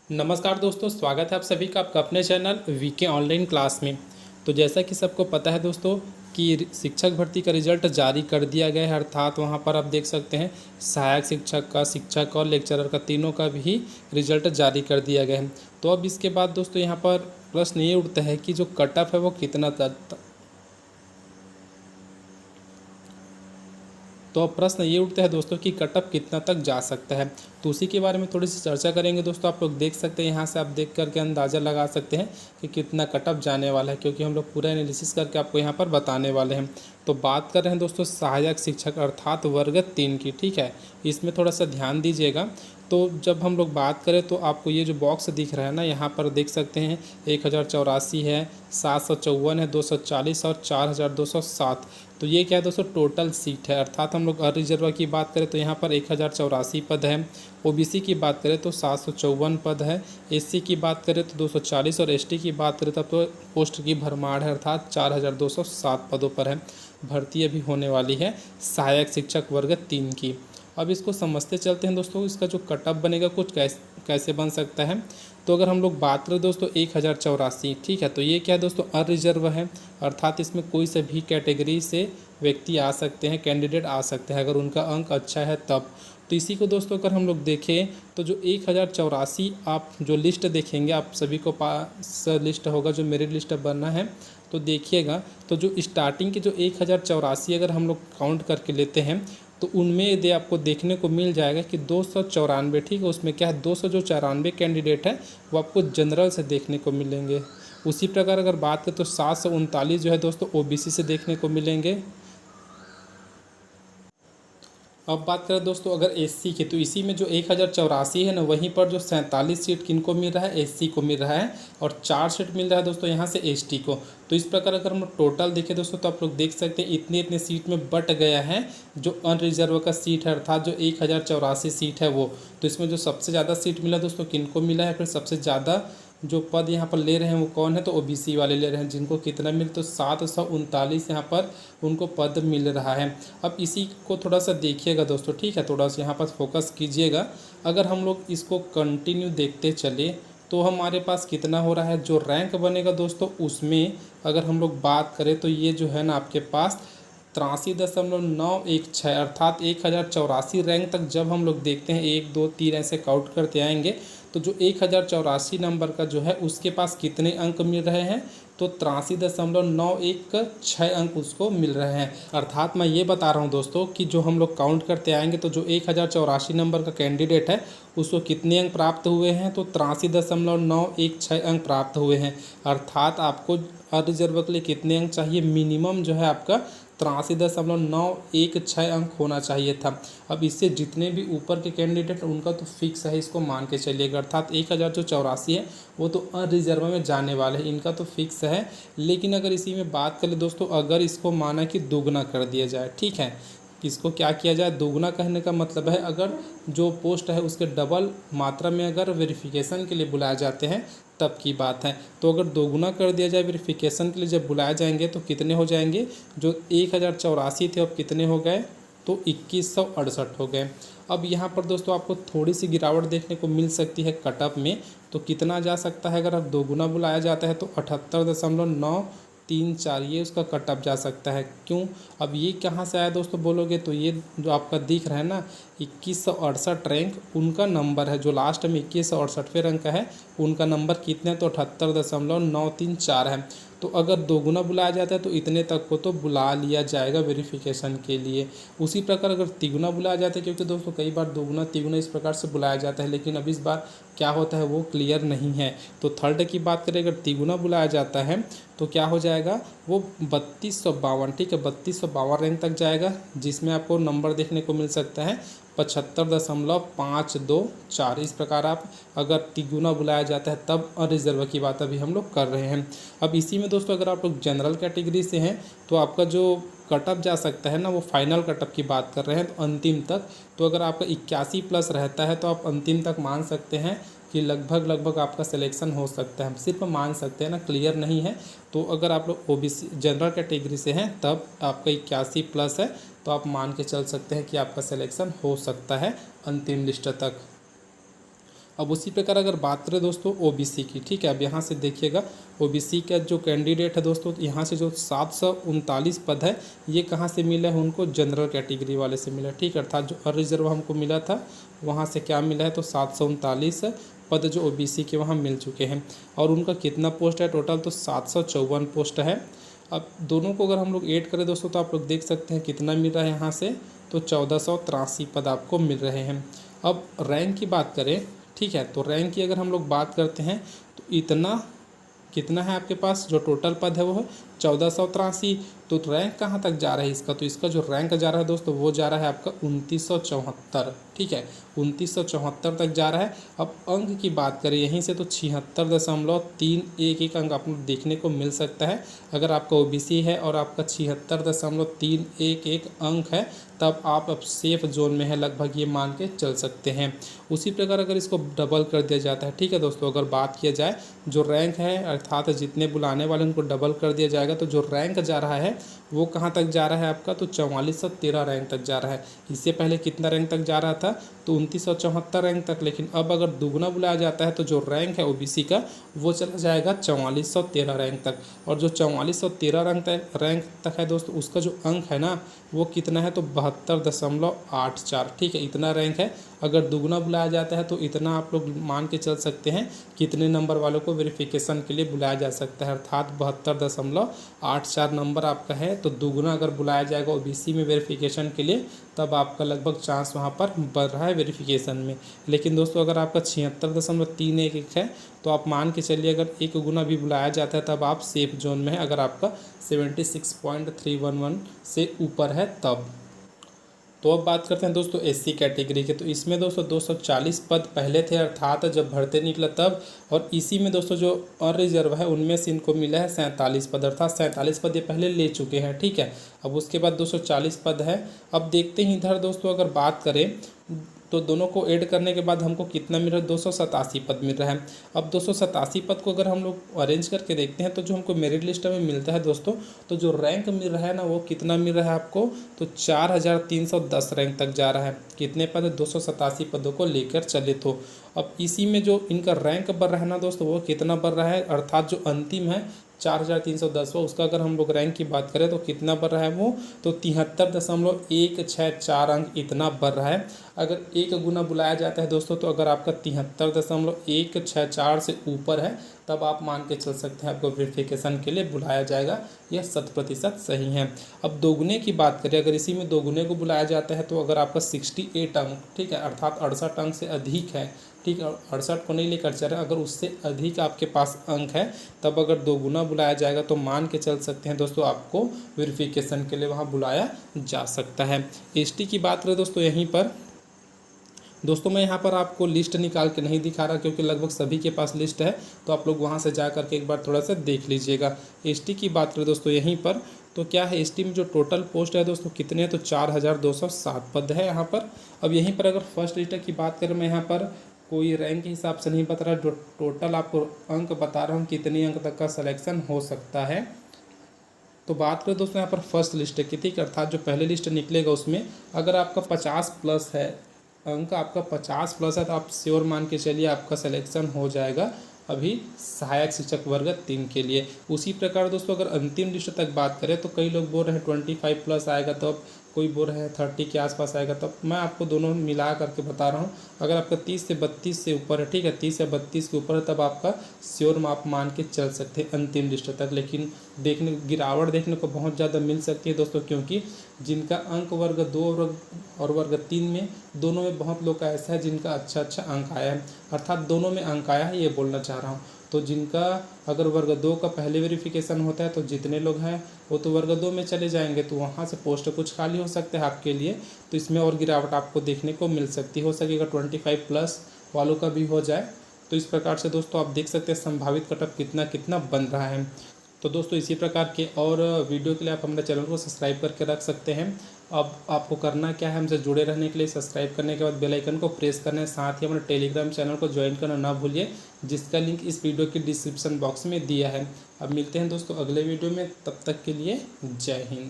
नमस्कार दोस्तों, स्वागत है आप सभी का आपका अपने चैनल वीके ऑनलाइन क्लास में। तो जैसा कि सबको पता है दोस्तों कि शिक्षक भर्ती का रिजल्ट जारी कर दिया गया है, अर्थात वहां पर आप देख सकते हैं सहायक शिक्षक का, शिक्षक और लेक्चरर का, तीनों का भी रिजल्ट जारी कर दिया गया है। तो अब इसके बाद दोस्तों यहाँ पर प्रश्न ये उठता है कि जो कट ऑफ है वो कितना तो अब प्रश्न ये उठता है दोस्तों कि कट ऑफ कितना तक जा सकता है। तो उसी के बारे में थोड़ी सी चर्चा करेंगे दोस्तों। आप लोग देख सकते हैं, यहाँ से आप देख करके अंदाज़ा लगा सकते हैं कि कितना कट ऑफ जाने वाला है, क्योंकि हम लोग पूरा एनालिसिस करके आपको यहाँ पर बताने वाले हैं। तो बात कर रहे हैं दोस्तों सहायक शिक्षक अर्थात वर्ग 3 की, ठीक है। इसमें थोड़ा सा ध्यान दीजिएगा। तो जब हम लोग बात करें तो आपको ये जो बॉक्स दिख रहा है ना, यहाँ पर देख सकते हैं 1084 है, 754 है, 240 और 4207। तो ये क्या है दोस्तों, टोटल सीट है। अर्थात हम लोग अनरिजर्व की बात करें तो यहाँ पर 1084 पद है, ओबीसी की बात करें तो 754 पद है, एससी की बात करें तो 240 और एसटी की बात करें तब तो पोस्ट की भरमार है, अर्थात 4207 पदों पर है। भर्ती अभी होने वाली है सहायक शिक्षक वर्ग 3 की। अब इसको समझते चलते हैं दोस्तों, इसका जो कट ऑफ बनेगा कुछ कैसे बन सकता है। तो अगर हम लोग बात करें दोस्तों 1084, ठीक है, तो ये क्या है दोस्तों, अनरिजर्व है। अर्थात इसमें कोई से भी कैटेगरी से व्यक्ति आ सकते हैं, कैंडिडेट आ सकते हैं, अगर उनका अंक अच्छा है तब। तो इसी को दोस्तों अगर हम लोग देखें तो जो 1084 आप जो लिस्ट देखेंगे, आप सभी को पास लिस्ट होगा जो मेरिट लिस्ट बनना है, तो देखिएगा। तो जो स्टार्टिंग के जो 1084 अगर हम लोग काउंट करके लेते हैं तो उनमें यदि आपको देखने को मिल जाएगा कि 294, ठीक है, उसमें क्या है 294 कैंडिडेट है वो आपको जनरल से देखने को मिलेंगे। उसी प्रकार अगर बात करें तो 739 जो है दोस्तों ओबीसी से देखने को मिलेंगे। अब बात करें दोस्तों अगर एससी की, तो इसी में जो 1084 है ना, वहीं पर जो 47 सीट किनको मिल रहा है, एससी को मिल रहा है, और 4 सीट मिल रहा है दोस्तों यहाँ से एसटी को। तो इस प्रकार अगर हम टोटल देखें दोस्तों तो आप लोग देख सकते हैं इतने इतने सीट में बट गया है जो अनरिजर्व का सीट है, अर्थात जो 1084 सीट है वो। तो इसमें जो सबसे ज़्यादा सीट मिला दोस्तों किनको मिला है, फिर सबसे ज़्यादा जो पद यहाँ पर ले रहे हैं वो कौन है, तो ओबीसी वाले ले रहे हैं, जिनको कितना मिल, तो 739 यहाँ पर उनको पद मिल रहा है। अब इसी को थोड़ा सा देखिएगा दोस्तों, ठीक है, थोड़ा सा यहाँ पर फोकस कीजिएगा। अगर हम लोग इसको कंटिन्यू देखते चले तो हमारे पास कितना हो रहा है, जो रैंक बनेगा दोस्तों उसमें अगर हम लोग बात करें तो ये जो है ना आपके पास 83.916, अर्थात 1084 रैंक तक जब हम लोग देखते हैं 1 2 3 ऐसे काउंट करते आएंगे तो जो 1084 नंबर का जो है उसके पास कितने अंक मिल रहे हैं, तो 83.916 अंक उसको मिल रहे हैं। अर्थात मैं ये बता रहा हूँ दोस्तों कि जो हम लोग काउंट करते आएंगे तो जो 1084 नंबर का कैंडिडेट है उसको कितने अंक प्राप्त हुए हैं, तो 83.916 अंक प्राप्त हुए हैं। अर्थात आपको अनरिजर्व के लिए कितने अंक चाहिए, मिनिमम जो है आपका 83.916 अंक होना चाहिए था। अब इससे जितने भी ऊपर के कैंडिडेट उनका तो फिक्स है, इसको मान के चलिएगा। अर्थात 1084 है वो तो अनरिजर्व में जाने वाले हैं, इनका तो फिक्स है। लेकिन अगर इसी में बात करें दोस्तों, अगर इसको माना कि दोगुना कर दिया जाए, ठीक है, इसको क्या किया जाए, दोगुना कहने का मतलब है अगर जो पोस्ट है उसके डबल मात्रा में अगर वेरिफिकेशन के लिए बुलाए जाते हैं तब की बात है। तो अगर दोगुना कर दिया जाए वेरिफिकेशन के लिए जब बुलाए जाएंगे तो कितने हो जाएंगे, जो 1084 थे अब कितने हो गए, तो 2168 हो गए। अब यहाँ पर दोस्तों आपको थोड़ी सी गिरावट देखने को मिल सकती है कट ऑफ में। तो कितना जा सकता है, अगर अब दोगुना बुलाया जाता है तो 78.934 ये उसका कट ऑफ जा सकता है। क्यों, अब ये कहाँ से आया दोस्तों बोलोगे, तो ये जो आपका दिख रहा है ना 2168 रैंक उनका नंबर है, जो लास्ट में 2168वें रैंक का है उनका नंबर कितने, तो 78.934 है। तो अगर दोगुना बुलाया जाता है तो इतने तक को तो बुला लिया जाएगा वेरिफिकेशन के लिए। उसी प्रकार अगर तिगुना बुलाया जाता है, क्योंकि दोस्तों कई बार दोगुना तिगुना इस प्रकार से बुलाया जाता है, लेकिन अब इस बार क्या होता है वो क्लियर नहीं है। तो थर्ड की बात करें, अगर तिगुना बुलाया जाता है तो क्या हो जाएगा, वो 3252, ठीक है, 3252 रैंक तक जाएगा, जिसमें आपको नंबर देखने को मिल सकता है 75.524। इस प्रकार आप अगर तिगुना बुलाया जाता है तब अनरिजर्व की बात अभी हम लोग कर रहे हैं। अब इसी में दोस्तों अगर आप लोग जनरल कैटेगरी से हैं तो आपका जो कटअप जा सकता है ना, वो फाइनल कटअप की बात कर रहे हैं तो अंतिम तक। तो अगर आपका 81 प्लस रहता है तो आप अंतिम तक मान सकते हैं कि लगभग आपका सिलेक्शन हो सकता है। हम सिर्फ मान सकते हैं ना, क्लियर नहीं है। तो अगर आप लोग ओबीसी जनरल कैटेगरी से हैं तब आपका 81 प्लस है तो आप मान के चल सकते हैं कि आपका सिलेक्शन हो सकता है अंतिम लिस्ट तक। अब उसी प्रकार अगर बात करें दोस्तों ओबीसी की, ठीक है। अब यहाँ से देखिएगा ओबीसी का जो कैंडिडेट है दोस्तों, यहाँ से जो 739 पद है ये कहाँ से मिला है उनको, जनरल कैटेगरी वाले से मिला है, ठीक है। अर्थात जो अनरिजर्व हमको मिला था वहाँ से क्या मिला है, तो 739 पद जो ओबीसी के वहाँ मिल चुके हैं। और उनका कितना पोस्ट है टोटल, तो 754 पोस्ट है। अब दोनों को अगर हम लोग ऐड करें दोस्तों तो आप लोग देख सकते हैं कितना मिल रहा है यहाँ से, तो 1483 पद आपको मिल रहे हैं। अब रैंक की बात करें, ठीक है, तो रैंक की अगर हम लोग बात करते हैं तो इतना कितना है आपके पास, जो टोटल पद है वो है 1483। तो रैंक कहाँ तक जा रहा है इसका, तो इसका जो रैंक जा रहा है दोस्तों वो जा रहा है आपका 2974, ठीक है, 2974 तक जा रहा है। अब अंक की बात करें यहीं से तो 76.311 अंक आपको देखने को मिल सकता है। अगर आपका ओबीसी है और आपका 76.311 अंक है तब आप अब सेफ जोन में है लगभग, ये मान के चल सकते हैं। उसी प्रकार अगर इसको डबल कर दिया जाता है, ठीक है दोस्तों, अगर बात किया जाए जो रैंक है अर्थात जितने बुलाने वाले उनको डबल कर दिया जाएगा तो जो रैंक जा रहा है वो कहाँ तक जा रहा है आपका, तो 4413 रैंक तक जा रहा है। इससे पहले कितना रैंक तक जा रहा था, तो 2974 रैंक तक। लेकिन अब अगर दुगना बुलाया जाता है तो जो रैंक है ओबीसी का वो चला जाएगा 4413 रैंक तक। और जो 4413 रैंक तक है दोस्तों उसका जो अंक है ना वो कितना है, तो 72.84, ठीक है, इतना रैंक है। अगर दुगना बुलाया जाता है तो इतना आप लोग मान के चल सकते हैं कितने नंबर वालों को वेरिफिकेशन के लिए बुलाया जा सकता है, अर्थात 72.84 नंबर आपका है। तो दुगना अगर बुलाया जाएगा ओबीसी में वेरिफिकेशन के लिए तब आपका लगभग चांस वहाँ पर बढ़ रहा है वेरिफिकेशन में। लेकिन दोस्तों अगर आपका 76.311 है तो आप मान के चलिए अगर एक गुना भी बुलाया जाता है तब आप सेफ जोन में है, अगर आपका 76.311 से ऊपर है तब। तो अब बात करते हैं दोस्तों एससी कैटेगरी के। तो इसमें दोस्तों 240 पद पहले थे अर्थात जब भर्ती निकला तब, और इसी में दोस्तों जो अनरिजर्व है उनमें से इनको मिला है 47 पद, अर्थात 47 पद ये पहले ले चुके हैं, ठीक है। अब उसके बाद 240 पद है। अब देखते हैं इधर दोस्तों अगर बात करें तो दोनों को ऐड करने के बाद हमको कितना मिल रहा है, 287 पद मिल रहा है। अब 287 पद को अगर हम लोग अरेंज करके देखते हैं तो जो हमको मेरिट लिस्ट में मिलता है दोस्तों, तो जो रैंक मिल रहा है ना वो कितना मिल रहा है आपको, तो 4310 रैंक तक जा रहा है। कितने पद है, 287 पदों को लेकर चले। तो अब इसी में जो इनका रैंक बढ़ रहा है ना दोस्तों वो कितना बढ़ रहा है, अर्थात जो अंतिम है 4310 उसका अगर हम लोग रैंक की बात करें तो कितना बढ़ रहा है वो, तो 73.164 अंक इतना बढ़ रहा है। अगर एक गुना बुलाया जाता है दोस्तों तो अगर आपका 73.164 से ऊपर है तब आप मान के चल सकते हैं आपको वेरिफिकेशन के लिए बुलाया जाएगा, यह 100% सही है। अब दोगुने की बात करें, अगर इसी में दोगुने को बुलाया जाता है तो अगर आपका 68 अंक, ठीक है, अर्थात 68 अंक से अधिक है, ठीक है, 68 को नहीं लेकर चल रहे, अगर उससे अधिक आपके पास अंक है तब अगर दोगुना बुलाया जाएगा तो मान के चल सकते हैं दोस्तों आपको वेरिफिकेशन के लिए वहाँ बुलाया जा सकता है। एसटी की बात करें दोस्तों, यहीं पर दोस्तों मैं यहाँ पर आपको लिस्ट निकाल के नहीं दिखा रहा क्योंकि लगभग सभी के पास लिस्ट है, तो आप लोग वहाँ से जा करके एक बार थोड़ा सा देख लीजिएगा। एसटी की बात करें दोस्तों यहीं पर, तो क्या है एसटी में जो टोटल पोस्ट है दोस्तों कितने हैं, तो 4207 पद है यहाँ पर। अब यहीं पर अगर फर्स्ट लिस्ट की बात करें, मैं यहाँ पर कोई रैंक के हिसाब से नहीं बता रहा, जो टोटल आपको अंक बता रहा हूँ कितने अंक तक का सिलेक्शन हो सकता है। तो बात करें दोस्तों यहाँ पर फर्स्ट लिस्ट की, ठीक, अर्थात जो पहले लिस्ट निकलेगा उसमें अगर आपका 50 प्लस है, अंक आपका 50 प्लस है तो आप श्योर मान के चलिए आपका सिलेक्शन हो जाएगा अभी सहायक शिक्षक वर्ग 3 के लिए। उसी प्रकार दोस्तों अगर अंतिम लिस्ट तक बात करें तो कई लोग बोल रहे हैं 25 प्लस आएगा, तो अब कोई बोल रहे हैं 30 के आसपास आएगा। तब मैं आपको दोनों मिला करके बता रहा हूँ, अगर आपका 30 से 32 से ऊपर है, ठीक है, 30 से 32 के ऊपर है तब आपका श्योर आप मान के चल सकते हैं अंतिम लिस्ट तक। लेकिन गिरावट देखने को बहुत ज़्यादा मिल सकती है दोस्तों, क्योंकि जिनका अंक वर्ग 2 और वर्ग 3 में दोनों में बहुत लोग का ऐसा है जिनका अच्छा अंक आया है, अर्थात दोनों में अंक आया है ये बोलना चाह रहा हूँ। तो जिनका अगर वर्ग 2 का पहले वेरिफिकेशन होता है तो जितने लोग हैं वो तो वर्ग 2 में चले जाएंगे, तो वहाँ से पोस्ट कुछ खाली हो सकते हैं आपके लिए, तो इसमें और गिरावट आपको देखने को मिल सकती हो सकेगा 25 प्लस वालों का भी हो जाए। तो इस प्रकार से दोस्तों आप देख सकते हैं संभावित कटअप कितना बन रहा है। तो दोस्तों इसी प्रकार के और वीडियो के लिए आप हमारे चैनल को सब्सक्राइब करके रख सकते हैं। अब आपको करना क्या है, हमसे जुड़े रहने के लिए सब्सक्राइब करने के बाद बेल आइकन को प्रेस करना है, साथ ही हमारे टेलीग्राम चैनल को ज्वाइन करना ना भूलिए, जिसका लिंक इस वीडियो के डिस्क्रिप्शन बॉक्स में दिया है। अब मिलते हैं दोस्तों अगले वीडियो में, तब तक के लिए जय हिंद।